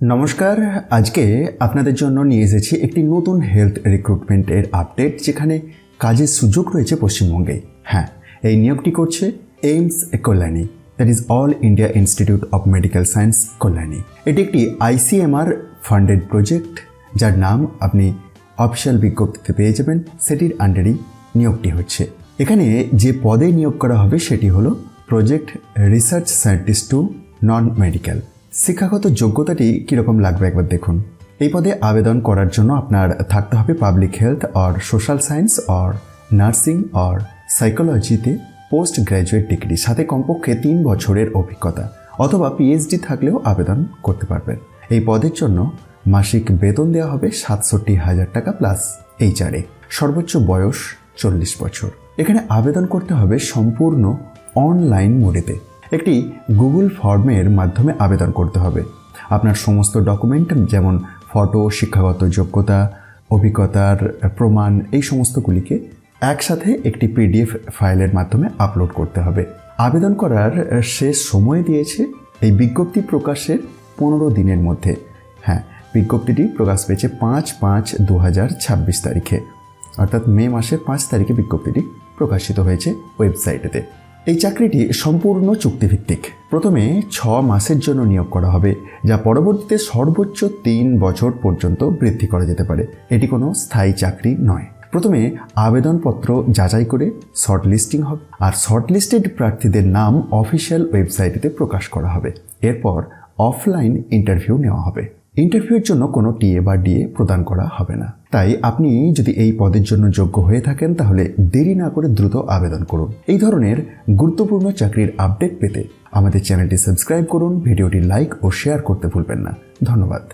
নমস্কার, আজকে আপনাদের জন্য নিয়ে এসেছি একটি নতুন হেলথ রিক্রুটমেন্টের আপডেট, যেখানে কাজের সুযোগ রয়েছে পশ্চিমবঙ্গে। হ্যাঁ, এই নিয়োগটি করছে AIIMS Kalyani, that is All India Institute of Medical Science Kalyani. এটি একটি ICMR ফান্ডেড প্রজেক্ট, যার নাম আপনি অফিসিয়াল বিজ্ঞপ্তিতে পেয়ে যাবেন। সেটির আন্ডারেই নিয়োগটি হচ্ছে। এখানে যে পদে নিয়োগ করা হবে সেটি হলো project research scientist two non medical. শিক্ষাগত যোগ্যতাটি কীরকম লাগবে একবার দেখুন। এই পদে আবেদন করার জন্য আপনার থাকতে হবে public health or social science or nursing or সাইকোলজিতে পোস্ট গ্র্যাজুয়েট ডিগ্রি, সাথে কমপক্ষে 3 বছরের অভিজ্ঞতা অথবা PhD থাকলেও আবেদন করতে পারবেন। এই পদের জন্য মাসিক বেতন দেওয়া হবে ৬৭,০০০ টাকা প্লাস HRA। সর্বোচ্চ বয়স 40 বছর। এখানে আবেদন করতে হবে সম্পূর্ণ অনলাইন মোডেতে। একটি গুগল ফর্মের মাধ্যমে আবেদন করতে হবে। আপনার সমস্ত ডকুমেন্ট যেমন ফটো, শিক্ষাগত যোগ্যতা, অভিজ্ঞতার প্রমাণ, এই সমস্তগুলিকে একসাথে একটি PDF ফাইলের মাধ্যমে আপলোড করতে হবে। আবেদন করার শেষ সময় দিয়েছে এই বিজ্ঞপ্তি প্রকাশের 15 দিনের মধ্যে। হ্যাঁ, বিজ্ঞপ্তিটি প্রকাশ পেয়েছে 5/5/2026 তারিখে, অর্থাৎ মে মাসের 5 তারিখে বিজ্ঞপ্তিটি প্রকাশিত হয়েছে ওয়েবসাইটেতে। এই চাকরিটি সম্পূর্ণ চুক্তিভিত্তিক। প্রথমে 6 মাসের জন্য নিয়োগ করা হবে, যা পরবর্তীতে সর্বোচ্চ 3 বছর পর্যন্ত বৃদ্ধি করা যেতে পারে। এটি কোনো স্থায়ী চাকরি নয়। প্রথমে আবেদনপত্র যাচাই করে শর্ট লিস্টিং হবে, আর শর্টলিস্টেড প্রার্থীদের নাম অফিসিয়াল ওয়েবসাইটেতে প্রকাশ করা হবে। এরপর অফলাইন ইন্টারভিউ নেওয়া হবে। ইন্টারভিউয়ের জন্য কোনো TA বা DA প্রদান করা হবে না। তাই আপনি যদি এই পদের জন্য যোগ্য হয়ে থাকেন, তাহলে দেরি না করে দ্রুত আবেদন করুন। এই ধরনের গুরুত্বপূর্ণ চাকরির আপডেট পেতে আমাদের চ্যানেলটি সাবস্ক্রাইব করুন, ভিডিওটি লাইক ও শেয়ার করতে ভুলবেন না। ধন্যবাদ।